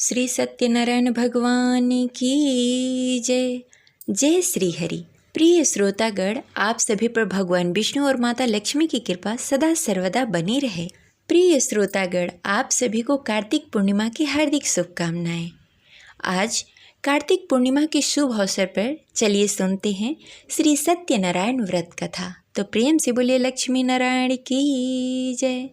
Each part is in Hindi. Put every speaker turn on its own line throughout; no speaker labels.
श्री सत्यनारायण भगवान की जय। जय श्री हरि। प्रिय श्रोतागण, आप सभी पर भगवान विष्णु और माता लक्ष्मी की कृपा सदा सर्वदा बनी रहे। प्रिय श्रोतागण, आप सभी को कार्तिक पूर्णिमा की हार्दिक शुभकामनाएं। आज कार्तिक पूर्णिमा के शुभ अवसर पर चलिए सुनते हैं श्री सत्यनारायण व्रत कथा। तो प्रेम से बोलिए लक्ष्मी नारायण की जय।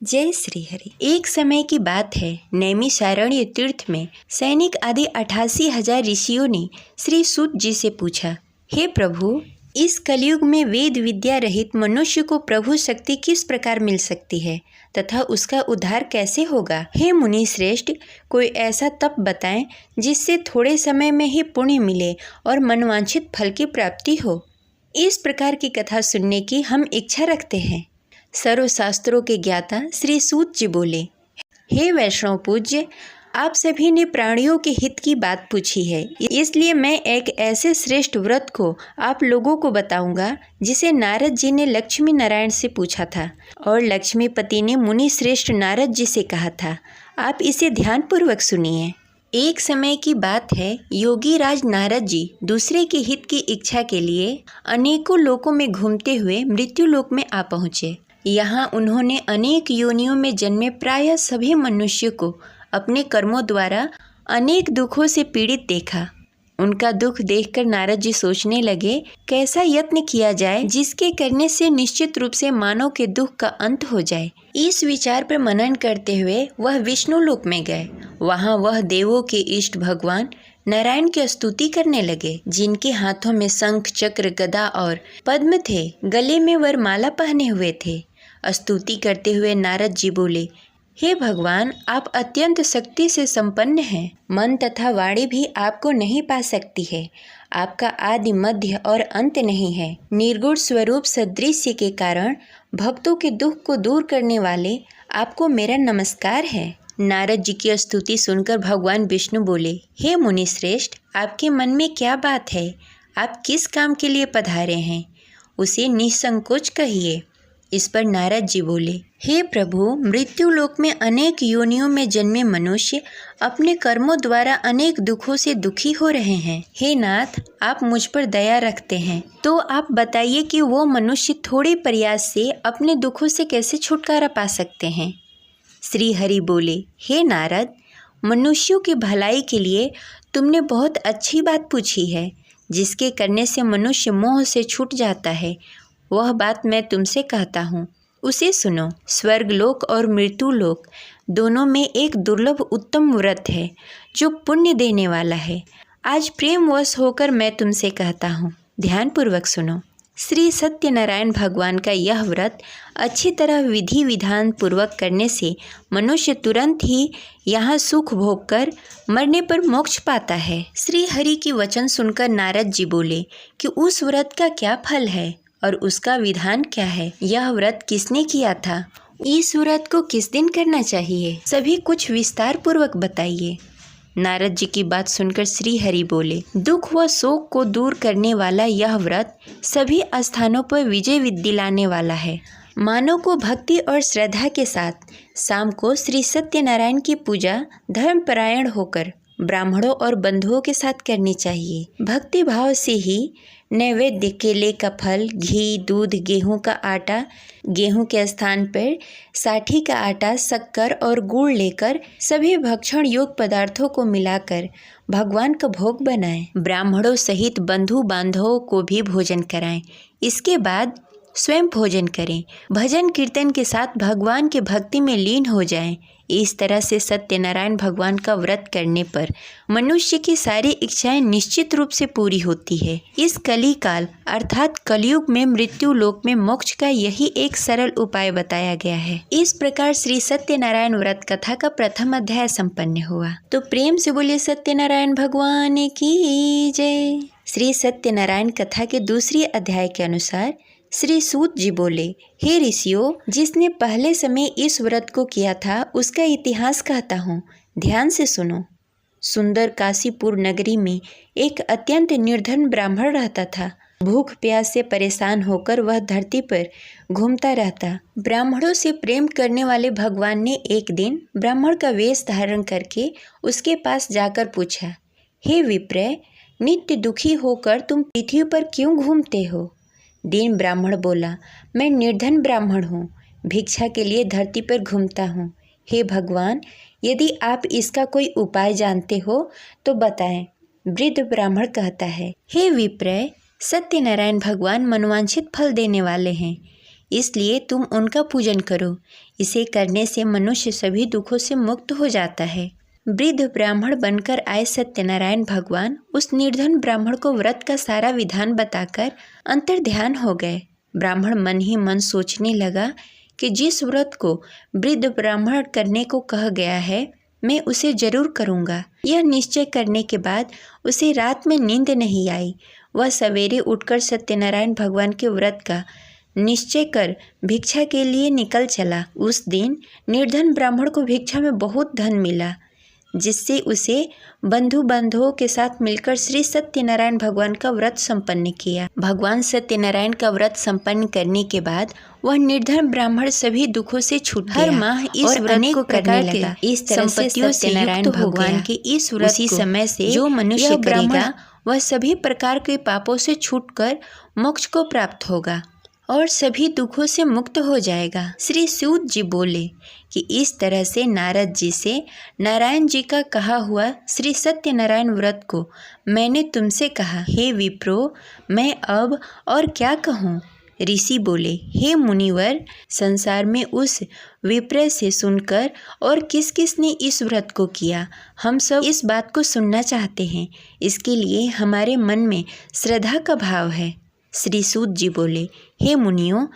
जय श्री हरि। एक समय की बात है, नैमिषारण्य तीर्थ में सैनिक आदि 88,000 ऋषियों ने श्री सूत जी से पूछा, हे प्रभु, इस कलयुग में वेद विद्या रहित मनुष्य को प्रभु शक्ति किस प्रकार मिल सकती है तथा उसका उद्धार कैसे होगा? हे मुनि श्रेष्ठ, कोई ऐसा तप बताएं जिससे थोड़े समय में ही पुण्य मिले और मनवांछित फल की प्राप्ति हो। इस प्रकार की कथा सुनने की हम इच्छा रखते हैं। सर्वशास्त्रों के ज्ञाता श्री सूत जी बोले, हे वैष्णव पूज्य, आप सभी ने प्राणियों के हित की बात पूछी है, इसलिए मैं एक ऐसे श्रेष्ठ व्रत को आप लोगों को बताऊंगा जिसे नारद जी ने लक्ष्मी नारायण से पूछा था और लक्ष्मीपति ने मुनि श्रेष्ठ नारद जी से कहा था। आप इसे ध्यानपूर्वक सुनिए। एक समय की बात है, योगी राज नारद जी दूसरे के हित की इच्छा के लिए अनेकों लोकों में घूमते हुए मृत्यु लोक में आ पहुँचे। यहाँ उन्होंने अनेक योनियों में जन्मे प्रायः सभी मनुष्य को अपने कर्मों द्वारा अनेक दुखों से पीड़ित देखा। उनका दुख देखकर नारद जी सोचने लगे, कैसा यत्न किया जाए जिसके करने से निश्चित रूप से मानव के दुख का अंत हो जाए। इस विचार पर मनन करते हुए वह विष्णु लोक में गए। वहाँ वह देवों के इष्ट भगवान नारायण की स्तुति करने लगे, जिनके हाथों में शंख चक्र गदा और पद्म थे, गले में वरमाला पहने हुए थे। स्तुति करते हुए नारद जी बोले, हे भगवान, आप अत्यंत शक्ति से संपन्न हैं। मन तथा वाणी भी आपको नहीं पा सकती है। आपका आदि मध्य और अंत नहीं है। निर्गुण स्वरूप सदृश्य के कारण भक्तों के दुख को दूर करने वाले आपको मेरा नमस्कार है। नारद जी की स्तुति सुनकर भगवान विष्णु बोले, हे मुनि श्रेष्ठ, आपके मन में क्या बात है? आप किस काम के लिए पधारे हैं? उसे निसंकोच कहिए। इस पर नारद जी बोले, हे प्रभु, मृत्यु लोक में अनेक योनियों में जन्मे मनुष्य अपने कर्मों द्वारा अनेक दुखों से दुखी हो रहे हैं। हे नाथ, आप मुझ पर दया रखते हैं, तो आप बताइए कि वो मनुष्य थोड़े प्रयास से अपने दुखों से कैसे छुटकारा पा सकते हैं। श्री हरि बोले, हे नारद, मनुष्यों की भलाई के लिए तुमने बहुत अच्छी बात पूछी है। जिसके करने से मनुष्य मोह से छूट जाता है, वह बात मैं तुमसे कहता हूँ, उसे सुनो। स्वर्गलोक और मृत्युलोक दोनों में एक दुर्लभ उत्तम व्रत है जो पुण्य देने वाला है। आज प्रेमवश होकर मैं तुमसे कहता हूँ, ध्यानपूर्वक सुनो। श्री सत्यनारायण भगवान का यह व्रत अच्छी तरह विधि विधान पूर्वक करने से मनुष्य तुरंत ही यहाँ सुख भोग कर मरने पर मोक्ष पाता है। श्री हरि की वचन सुनकर नारद जी बोले कि उस व्रत का क्या फल है और उसका विधान क्या है? यह व्रत किसने किया था? इस व्रत को किस दिन करना चाहिए? सभी कुछ विस्तार पूर्वक बताइए। नारद जी की बात सुनकर श्री हरि बोले, दुख व शोक को दूर करने वाला यह व्रत सभी स्थानों पर विजय दिलाने वाला है। मानव को भक्ति और श्रद्धा के साथ शाम को श्री सत्यनारायण की पूजा धर्मपरायण होकर ब्राह्मणों और बंधुओं के साथ करनी चाहिए। भक्ति भाव से ही नैवेद्य केले का फल, घी, दूध, गेहूं का आटा, गेहूं के स्थान पर साठी का आटा, शक्कर और गुड़ लेकर सभी भक्षण योग्य पदार्थों को मिलाकर भगवान का भोग बनाएं। ब्राह्मणों सहित बंधु बांधवों को भी भोजन कराएं। इसके बाद स्वयं भोजन करें। भजन कीर्तन के साथ भगवान के भक्ति में लीन हो जाएं। इस तरह से सत्यनारायण भगवान का व्रत करने पर मनुष्य की सारी इच्छाएं निश्चित रूप से पूरी होती है। इस कली काल अर्थात कलयुग में मृत्यु लोक में मोक्ष का यही एक सरल उपाय बताया गया है। इस प्रकार श्री सत्यनारायण व्रत कथा का प्रथम अध्याय संपन्न हुआ। तो प्रेम से बोलिए सत्यनारायण भगवान की जय। श्री सत्यनारायण कथा के दूसरे अध्याय के अनुसार श्री सूत जी बोले, हे ऋषियों, जिसने पहले समय इस व्रत को किया था उसका इतिहास कहता हूँ, ध्यान से सुनो। सुंदर काशीपुर नगरी में एक अत्यंत निर्धन ब्राह्मण रहता था। भूख प्यास से परेशान होकर वह धरती पर घूमता रहता। ब्राह्मणों से प्रेम करने वाले भगवान ने एक दिन ब्राह्मण का वेश धारण करके उसके पास जाकर पूछा, हे विप्र, नित्य दुखी होकर तुम पृथ्वी पर क्यों घूमते हो? दीन ब्राह्मण बोला, मैं निर्धन ब्राह्मण हूँ, भिक्षा के लिए धरती पर घूमता हूँ। हे भगवान, यदि आप इसका कोई उपाय जानते हो तो बताएं। वृद्ध ब्राह्मण कहता है, हे विप्र, सत्यनारायण भगवान मनोवांछित फल देने वाले हैं, इसलिए तुम उनका पूजन करो। इसे करने से मनुष्य सभी दुखों से मुक्त हो जाता है। वृद्ध ब्राह्मण बनकर आए सत्यनारायण भगवान उस निर्धन ब्राह्मण को व्रत का सारा विधान बताकर अंतर्ध्यान हो गए। ब्राह्मण मन ही मन सोचने लगा कि जिस व्रत को वृद्ध ब्राह्मण करने को कहा गया है, मैं उसे जरूर करूँगा। यह निश्चय करने के बाद उसे रात में नींद नहीं आई। वह सवेरे उठकर सत्यनारायण भगवान के व्रत का निश्चय कर भिक्षा के लिए निकल चला। उस दिन निर्धन ब्राह्मण को भिक्षा में बहुत धन मिला, जिससे उसे बंधु बांधवों के साथ मिलकर श्री सत्यनारायण भगवान का व्रत संपन्न किया। भगवान सत्यनारायण का व्रत संपन्न करने के बाद वह निर्धन ब्राह्मण सभी दुखों से छूट गया। हर माह इस व्रत को करने लगा। इस तरह से सत्यनारायण भगवान के इस व्रत उसी समय से जो मनुष्य करेगा वह सभी प्रकार के पापों से छूटकर मोक्ष को प्राप्त होगा और सभी दुखों से मुक्त हो जाएगा। श्री सूत जी बोले कि इस तरह से नारद जी से नारायण जी का कहा हुआ श्री सत्यनारायण व्रत को मैंने तुमसे कहा। हे विप्रो, मैं अब और क्या कहूँ? ऋषि बोले, हे मुनिवर, संसार में उस विप्र से सुनकर और किस किस ने इस व्रत को किया, हम सब इस बात को सुनना चाहते हैं। इसके लिए हमारे मन में श्रद्धा का भाव है। श्री सूत जी बोले, हे मुनियों,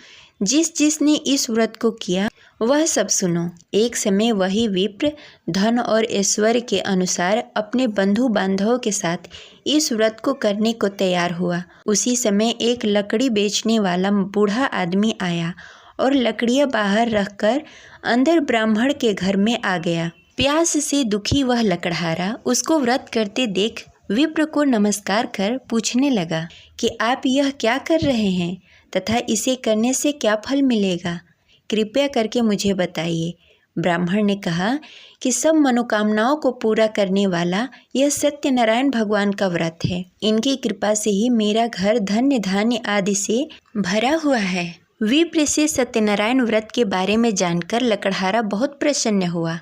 जिस जिसने इस व्रत को किया वह सब सुनो। एक समय वही विप्र धन और ऐश्वर्य के अनुसार अपने बंधु बांधवों के साथ इस व्रत को करने को तैयार हुआ। उसी समय एक लकड़ी बेचने वाला बूढ़ा आदमी आया और लकड़ियां बाहर रखकर अंदर ब्राह्मण के घर में आ गया। प्यास से दुखी वह लकड़हारा उसको व्रत करते देख विप्र को नमस्कार कर पूछने लगा कि आप यह क्या कर रहे हैं तथा इसे करने से क्या फल मिलेगा, कृपया करके मुझे बताइए। ब्राह्मण ने कहा कि सब मनोकामनाओं को पूरा करने वाला यह सत्यनारायण भगवान का व्रत है। इनकी कृपा से ही मेरा घर धन्य धान्य आदि से भरा हुआ है। विप्र से सत्यनारायण व्रत के बारे में जानकर लकड़हारा बहुत प्रसन्न हुआ।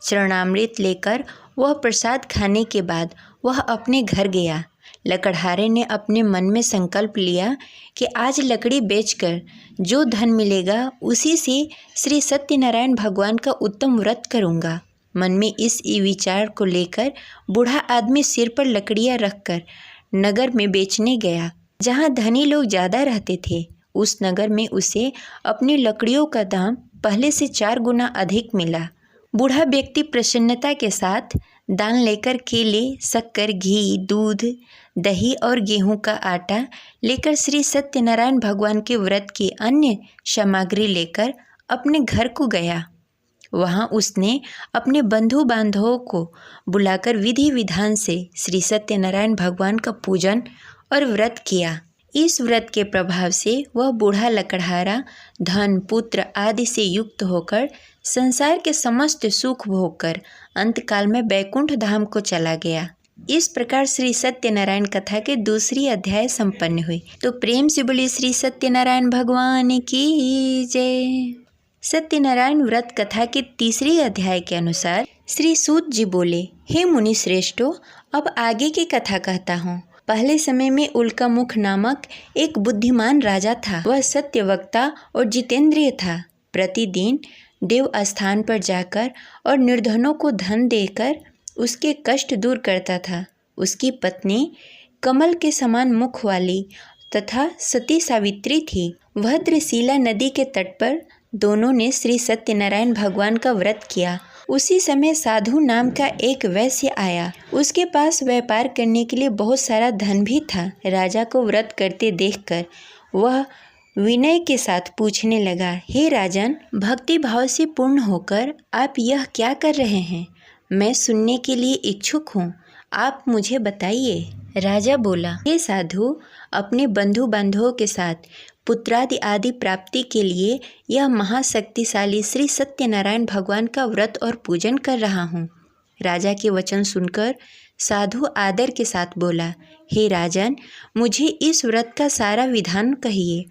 चरणामृत लेकर वह प्रसाद खाने के बाद वह अपने घर गया। लकड़हारे ने अपने मन में संकल्प लिया कि आज लकड़ी बेचकर जो धन मिलेगा उसी से श्री सत्यनारायण भगवान का उत्तम व्रत करूँगा। मन में इस विचार को लेकर बूढ़ा आदमी सिर पर लकड़ियाँ रखकर नगर में बेचने गया। जहाँ धनी लोग ज़्यादा रहते थे, उस नगर में उसे अपनी लकड़ियों का दाम पहले से 4 गुना अधिक मिला। बूढ़ा व्यक्ति प्रसन्नता के साथ दान लेकर केले, शक्कर, घी, दूध, दही और गेहूं का आटा लेकर श्री सत्यनारायण भगवान के व्रत की अन्य सामग्री लेकर अपने घर को गया। वहां उसने अपने बंधु बांधवों को बुलाकर विधि विधान से श्री सत्यनारायण भगवान का पूजन और व्रत किया। इस व्रत के प्रभाव से वह बूढ़ा लकड़हारा धन, पुत्र आदि से युक्त होकर संसार के समस्त सुख भोगकर अंतकाल में बैकुंठ धाम को चला गया। इस प्रकार श्री सत्यनारायण कथा के दूसरी अध्याय संपन्न हुई। तो प्रेम से बोली श्री सत्यनारायण भगवान की जय। सत्यनारायण व्रत कथा के तीसरे अध्याय के अनुसार श्री सूत जी बोले, हे मुनि श्रेष्ठों, अब आगे की कथा कहता हूँ। पहले समय में उल्कामुख नामक एक बुद्धिमान राजा था। वह सत्यवक्ता और जितेंद्रिय था। प्रतिदिन देव स्थान पर जाकर और निर्धनों को धन देकर उसके कष्ट दूर करता था। उसकी पत्नी कमल के समान मुख वाली तथा सती सावित्री थी। भद्रशिला नदी के तट पर दोनों ने श्री सत्यनारायण भगवान का व्रत किया। उसी समय साधु नाम का एक वैश्य आया। उसके पास व्यापार करने के लिए बहुत सारा धन भी था। राजा को व्रत करते देखकर वह विनय के साथ पूछने लगा, हे राजन, भक्ति भाव से पूर्ण होकर आप यह क्या कर रहे हैं? मैं सुनने के लिए इच्छुक हूँ, आप मुझे बताइए। राजा बोला, हे साधु, अपने बंधु बांधवों के साथ पुत्रादि आदि प्राप्ति के लिए यह महाशक्तिशाली श्री सत्यनारायण भगवान का व्रत और पूजन कर रहा हूँ। राजा के वचन सुनकर साधु आदर के साथ बोला, हे राजन, मुझे इस व्रत का सारा विधान कहिए।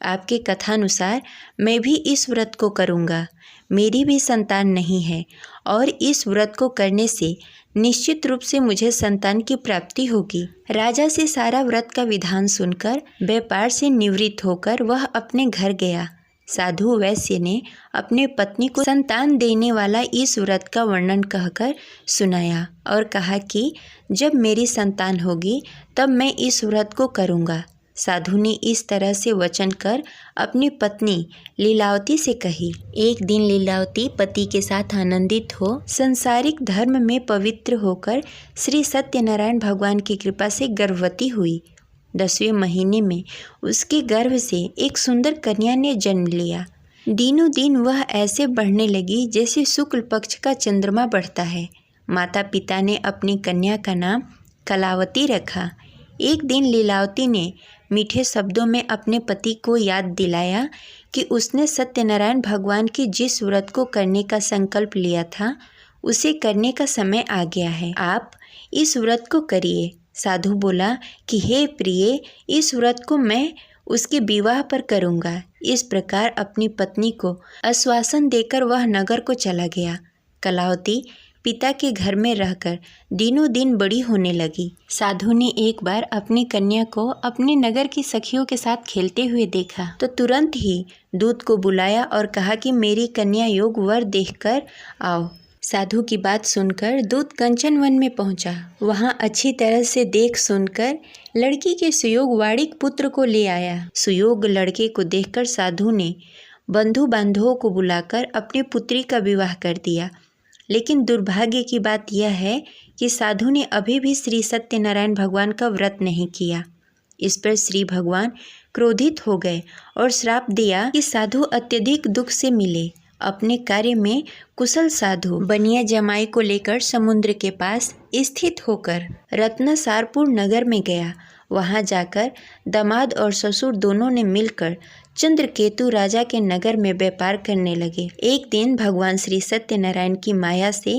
आपके कथानुसार मैं भी इस व्रत को करूँगा। मेरी भी संतान नहीं है और इस व्रत को करने से निश्चित रूप से मुझे संतान की प्राप्ति होगी। राजा से सारा व्रत का विधान सुनकर व्यापार से निवृत्त होकर वह अपने घर गया। साधु वैश्य ने अपने पत्नी को संतान देने वाला इस व्रत का वर्णन कहकर सुनाया और कहा कि जब मेरी संतान होगी तब मैं इस व्रत को करूँगा। साधु ने इस तरह से वचन कर अपनी पत्नी लीलावती से कही। एक दिन लीलावती पति के साथ आनंदित हो संसारिक धर्म में पवित्र होकर श्री सत्यनारायण भगवान की कृपा से गर्भवती हुई। 10वें महीने में उसके गर्भ से एक सुंदर कन्या ने जन्म लिया। दिनों दिन वह ऐसे बढ़ने लगी जैसे शुक्ल पक्ष का चंद्रमा बढ़ता है। माता पिता ने अपनी कन्या का नाम कलावती रखा। एक दिन लीलावती ने मीठे शब्दों में अपने पति को याद दिलाया कि उसने सत्यनारायण भगवान की जिस व्रत को करने का संकल्प लिया था उसे करने का समय आ गया है। आप इस व्रत को करिए। साधु बोला कि हे प्रिय, इस व्रत को मैं उसके विवाह पर करूँगा। इस प्रकार अपनी पत्नी को आश्वासन देकर वह नगर को चला गया। कलावती पिता के घर में रहकर दिनों दिन बड़ी होने लगी। साधु ने एक बार अपनी कन्या को अपने नगर की सखियों के साथ खेलते हुए देखा तो तुरंत ही दूत को बुलाया और कहा कि मेरी कन्या योग वर देखकर आओ। साधु की बात सुनकर दूत कंचन वन में पहुंचा। वहां अच्छी तरह से देख सुनकर लड़की के सुयोग वाड़िक पुत्र को ले आया। सुयोग लड़के को देखकर साधु ने बंधु बांधवों को बुलाकर अपनी पुत्री का विवाह कर दिया। लेकिन दुर्भाग्य की बात यह है कि साधु ने अभी भी श्री सत्यनारायण भगवान का व्रत नहीं किया। इस पर श्री भगवान क्रोधित हो गए और श्राप दिया कि साधु अत्यधिक दुख से मिले। अपने कार्य में कुशल साधु बनिया जमाई को लेकर समुद्र के पास स्थित होकर रत्नसारपुर नगर में गया। वहां जाकर दामाद और ससुर दोनों ने मिलकर चंद्रकेतु राजा के नगर में व्यापार करने लगे। एक दिन भगवान श्री सत्यनारायण की माया से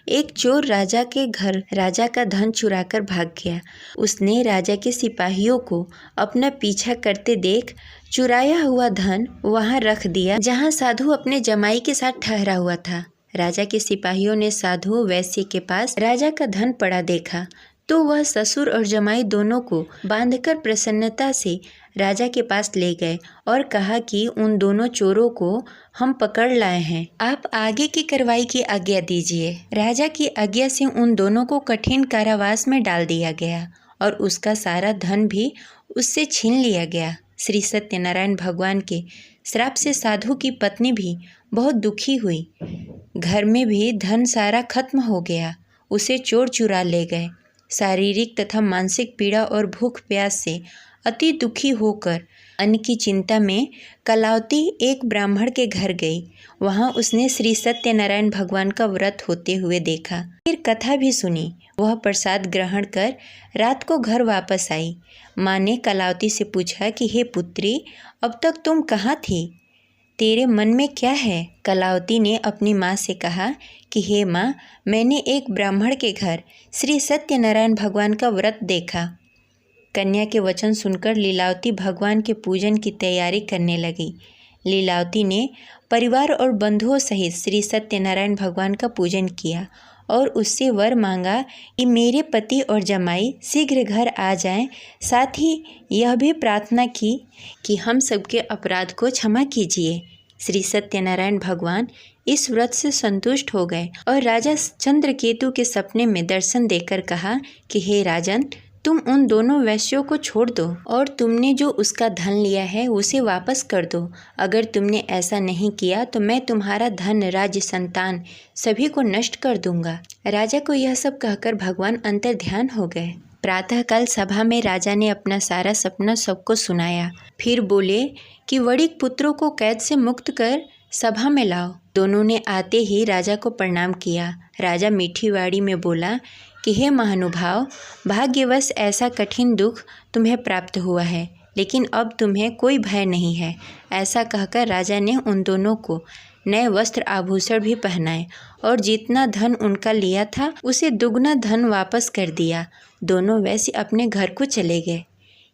एक चोर राजा के घर राजा का धन चुराकर भाग गया। उसने राजा के सिपाहियों को अपना पीछा करते देख चुराया हुआ धन वहां रख दिया जहां साधु अपने जमाई के साथ ठहरा हुआ था। राजा के सिपाहियों ने साधु वैश्य के पास राजा का धन पड़ा देखा तो वह ससुर और जमाई दोनों को बांधकर प्रसन्नता से राजा के पास ले गए और कहा कि उन दोनों चोरों को हम पकड़ लाए हैं, आप आगे की कार्रवाई की आज्ञा दीजिए। राजा की आज्ञा से उन दोनों को कठिन कारावास में डाल दिया गया और उसका सारा धन भी उससे छीन लिया गया। श्री सत्यनारायण भगवान के श्राप से साधु की पत्नी भी बहुत दुखी हुई। घर में भी धन सारा खत्म हो गया। उसे चोर चुरा ले गए। शारीरिक तथा मानसिक पीड़ा और भूख प्यास से अति दुखी होकर अन्न की चिंता में कलावती एक ब्राह्मण के घर गई। वहां उसने श्री सत्यनारायण भगवान का व्रत होते हुए देखा। फिर कथा भी सुनी। वह प्रसाद ग्रहण कर रात को घर वापस आई। माँ ने कलावती से पूछा कि हे पुत्री, अब तक तुम कहाँ थी? तेरे मन में क्या है? कलावती ने अपनी माँ से कहा कि हे माँ, मैंने एक ब्राह्मण के घर श्री सत्यनारायण भगवान का व्रत देखा। कन्या के वचन सुनकर लीलावती भगवान के पूजन की तैयारी करने लगी। लीलावती ने परिवार और बंधुओं सहित श्री सत्यनारायण भगवान का पूजन किया और उससे वर मांगा कि मेरे पति और जमाई शीघ्र घर आ जाएं। साथ ही यह भी प्रार्थना की कि हम सबके अपराध को क्षमा कीजिए। श्री सत्यनारायण भगवान इस व्रत से संतुष्ट हो गए और राजा चंद्रकेतु के सपने में दर्शन देकर कहा कि हे राजन, तुम उन दोनों वैश्यों को छोड़ दो और तुमने जो उसका धन लिया है उसे वापस कर दो। अगर तुमने ऐसा नहीं किया तो मैं तुम्हारा धन, राज्य, संतान सभी को नष्ट कर दूंगा। राजा को यह सब कहकर भगवान अंतर ध्यान हो गए। प्रातःकाल सभा में राजा ने अपना सारा सपना सबको सुनाया। फिर बोले कि वड़िक पुत्रों को कैद से मुक्त कर सभा में लाओ। दोनों ने आते ही राजा को प्रणाम किया। राजा मीठी वाणी में बोला कि हे महानुभाव, भाग्यवश ऐसा कठिन दुख तुम्हें प्राप्त हुआ है, लेकिन अब तुम्हें कोई भय नहीं है। ऐसा कहकर राजा ने उन दोनों को नए वस्त्र आभूषण भी पहनाए और जितना धन उनका लिया था उसे दुगना धन वापस कर दिया। दोनों वैसे अपने घर को चले गए।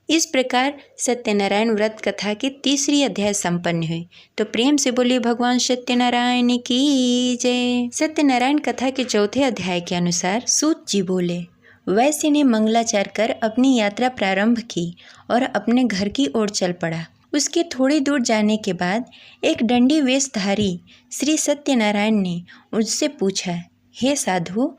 इस प्रकार सत्यनारायण व्रत कथा की तीसरी अध्याय संपन्न हुई। तो प्रेम से बोलिए भगवान सत्यनारायण की जय। सत्यनारायण कथा के चौथे अध्याय के अनुसार सूत जी बोले, वैश्य ने मंगलाचार कर अपनी यात्रा प्रारंभ की और अपने घर की ओर चल पड़ा। उसके थोड़ी दूर जाने के बाद एक दंडी वेशधारी श्री सत्यनारायण ने उससे पूछा, हे साधु,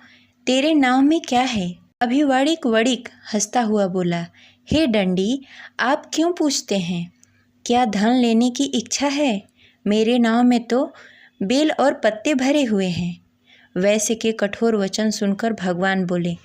तेरे नाम में क्या है? अभिवाड़िक वड़िक हंसता हुआ बोला, हे दंडी, आप क्यों पूछते हैं? क्या धन लेने की इच्छा है? मेरे नाव में तो बेल और पत्ते भरे हुए हैं। वैश्य के कठोर वचन सुनकर भगवान बोले,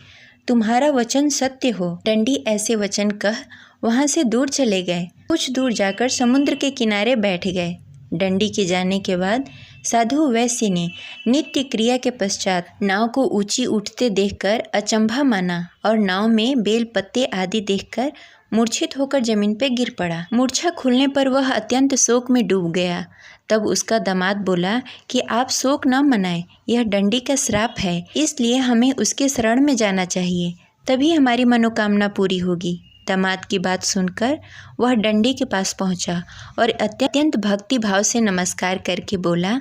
तुम्हारा वचन सत्य हो। दंडी ऐसे वचन कह वहाँ से दूर चले गए। कुछ दूर जाकर समुद्र के किनारे बैठ गए। दंडी के जाने के बाद साधु वैश्य ने नित्य क्रिया के पश्चात नाव को ऊंची उठते देखकर अचंभा माना और नाव में बेल पत्ते आदि देखकर मूर्छित होकर जमीन पर गिर पड़ा। मूर्छा खुलने पर वह अत्यंत शोक में डूब गया। तब उसका दामाद बोला कि आप शोक न मनाएं, यह दंडी का श्राप है, इसलिए हमें उसके शरण में जाना चाहिए, तभी हमारी मनोकामना पूरी होगी। दामाद की बात सुनकर वह दंडी के पास पहुंचा और अत्यंत भक्ति भाव से नमस्कार करके बोला,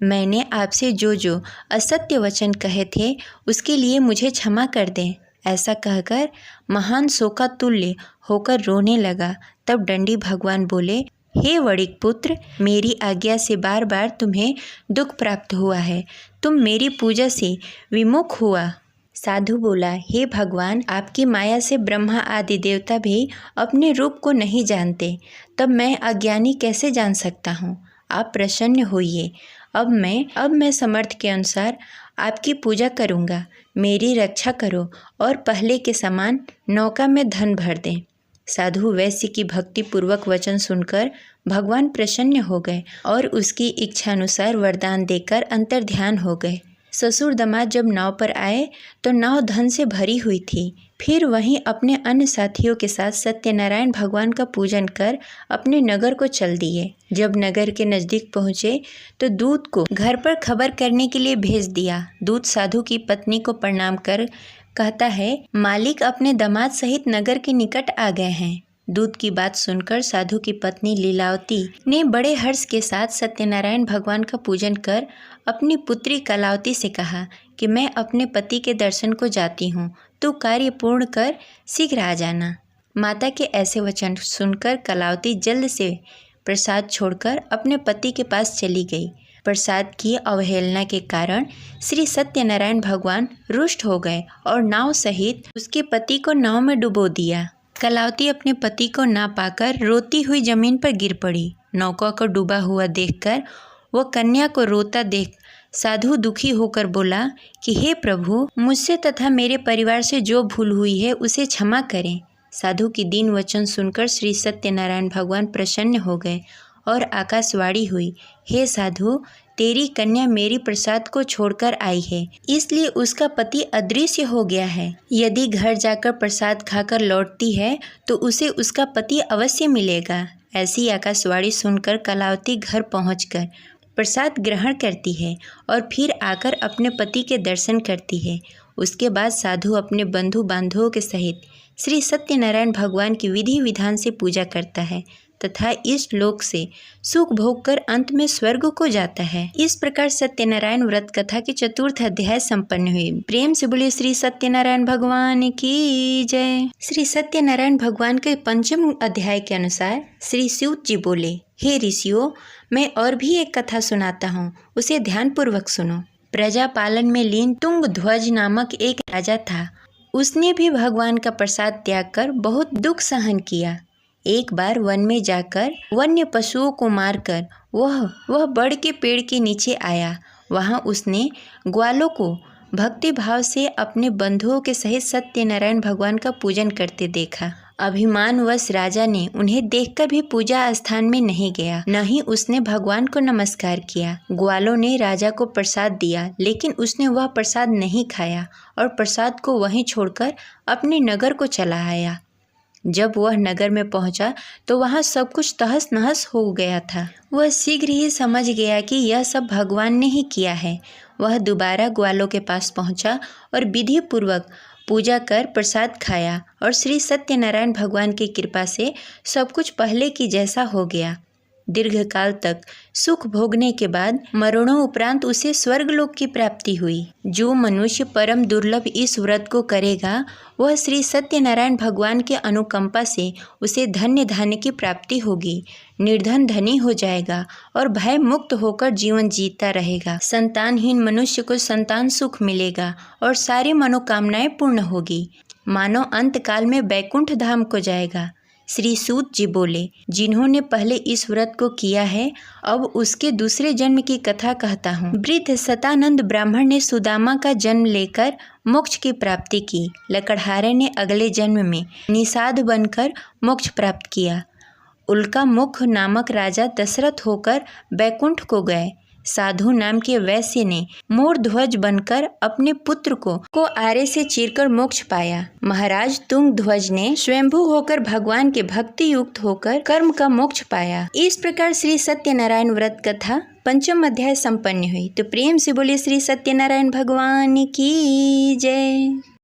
मैंने आपसे जो असत्य वचन कहे थे उसके लिए मुझे क्षमा कर दें। ऐसा कहकर महान शोकातुल्य होकर रोने लगा। तब दंडी भगवान बोले, हे वड़िक पुत्र, मेरी आज्ञा से बार बार तुम्हें दुख प्राप्त हुआ है, तुम मेरी पूजा से विमुख हुआ। साधु बोला, हे भगवान, आपकी माया से ब्रह्मा आदि देवता भी अपने रूप को नहीं जानते, तब मैं अज्ञानी कैसे जान सकता हूँ? आप प्रसन्न होइए। अब मैं समर्थ के अनुसार आपकी पूजा करूँगा। मेरी रक्षा करो और पहले के समान नौका में धन भर दें। साधु वैश्य की भक्ति पूर्वक वचन सुनकर भगवान प्रसन्न हो गए और उसकी इच्छानुसार वरदान देकर अंतर्ध्यान हो गए। ससुर दामाद जब नाव पर आए तो नाव धन से भरी हुई थी। फिर वहीं अपने अन्य साथियों के साथ सत्यनारायण भगवान का पूजन कर अपने नगर को चल दिए। जब नगर के नज़दीक पहुँचे तो दूत को घर पर खबर करने के लिए भेज दिया। दूत साधु की पत्नी को प्रणाम कर कहता है, मालिक अपने दामाद सहित नगर के निकट आ गए हैं। दूत की बात सुनकर साधु की पत्नी लीलावती ने बड़े हर्ष के साथ सत्यनारायण भगवान का पूजन कर अपनी पुत्री कलावती से कहा कि मैं अपने पति के दर्शन को जाती हूँ, तू कार्य पूर्ण कर शीघ्र आ जाना। माता के ऐसे वचन सुनकर कलावती जल्द से प्रसाद छोड़कर अपने पति के पास चली गई। प्रसाद की अवहेलना के कारण श्री सत्यनारायण भगवान रुष्ट हो गए और नाव सहित उसके पति को नाव में डुबो दिया। कलावती अपने पति को ना पाकर रोती हुई जमीन पर गिर पड़ी। नौका को डूबा हुआ देखकर वह कन्या को रोता देख साधु दुखी होकर बोला कि हे प्रभु, मुझसे तथा मेरे परिवार से जो भूल हुई है उसे क्षमा करें। साधु की दीन वचन सुनकर श्री सत्यनारायण भगवान प्रसन्न हो गए और आकाशवाणी हुई, हे साधु, तेरी कन्या मेरी प्रसाद को छोड़कर आई है, इसलिए उसका पति अदृश्य हो गया है। यदि घर जाकर प्रसाद खाकर लौटती है तो उसे उसका पति अवश्य मिलेगा। ऐसी आकाशवाणी सुनकर कलावती घर पहुंचकर प्रसाद ग्रहण करती है और फिर आकर अपने पति के दर्शन करती है। उसके बाद साधु अपने बंधु बांधवों के सहित श्री सत्यनारायण भगवान की विधि विधान से पूजा करता है तथा इस लोक से सुख भोग कर अंत में स्वर्ग को जाता है। इस प्रकार सत्यनारायण व्रत कथा की चतुर्थ अध्याय संपन्न हुई। प्रेम से बोले श्री सत्यनारायण भगवान की जय। श्री सत्यनारायण भगवान के पंचम अध्याय के अनुसार श्री सूत जी बोले, हे ऋषियों, मैं और भी एक कथा सुनाता हूँ, उसे ध्यान पूर्वक सुनो। प्रजा पालन में लीन तुंग ध्वज नामक एक राजा था। उसने भी भगवान का प्रसाद त्याग कर बहुत दुख सहन किया। एक बार वन में जाकर वन्य पशुओं को मारकर वह बड़ के पेड़ के नीचे आया। वहाँ उसने ग्वालों को भक्ति भाव से अपने बंधुओं के सहित सत्यनारायण भगवान का पूजन करते देखा अभिमानवश राजा ने उन्हें देखकर भी पूजा स्थान में नहीं गया, न ही उसने भगवान को नमस्कार किया। ग्वालों ने राजा को प्रसाद दिया, लेकिन उसने वह प्रसाद नहीं खाया और प्रसाद को वहीं छोड़कर अपने नगर को चला आया। जब वह नगर में पहुंचा तो वहां सब कुछ तहस नहस हो गया था। वह शीघ्र ही समझ गया कि यह सब भगवान ने ही किया है। वह दोबारा ग्वालों के पास पहुंचा और विधि पूर्वक पूजा कर प्रसाद खाया और श्री सत्यनारायण भगवान की कृपा से सब कुछ पहले की जैसा हो गया। दीर्घकाल तक सुख भोगने के बाद मरणों उपरांत उसे स्वर्गलोक की प्राप्ति हुई। जो मनुष्य परम दुर्लभ इस व्रत को करेगा, वह श्री सत्यनारायण भगवान के अनुकंपा से उसे धन्य धान्य की प्राप्ति होगी, निर्धन धनी हो जाएगा और भय मुक्त होकर जीवन जीता रहेगा। संतानहीन मनुष्य को संतान सुख मिलेगा और सारी मनोकामनाएं पूर्ण होगी। मानव अंत काल में बैकुंठ धाम को जाएगा। श्री सूत जी बोले, जिन्होंने पहले इस व्रत को किया है, अब उसके दूसरे जन्म की कथा कहता हूँ। वृद्ध सतानंद ब्राह्मण ने सुदामा का जन्म लेकर मोक्ष की प्राप्ति की। लकड़हारे ने अगले जन्म में निषाद बनकर मोक्ष प्राप्त किया। उल्का मुख नामक राजा दशरथ होकर बैकुंठ को गए। साधु नाम के वैश्य ने मोर ध्वज बनकर अपने पुत्र को आरे से चीरकर मोक्ष पाया। महाराज तुंग ध्वज ने स्वयंभू होकर भगवान के भक्ति युक्त होकर कर्म का मोक्ष पाया। इस प्रकार श्री सत्यनारायण व्रत कथा 5वां अध्याय संपन्न हुई। तो प्रेम से बोले श्री सत्यनारायण भगवान की जय।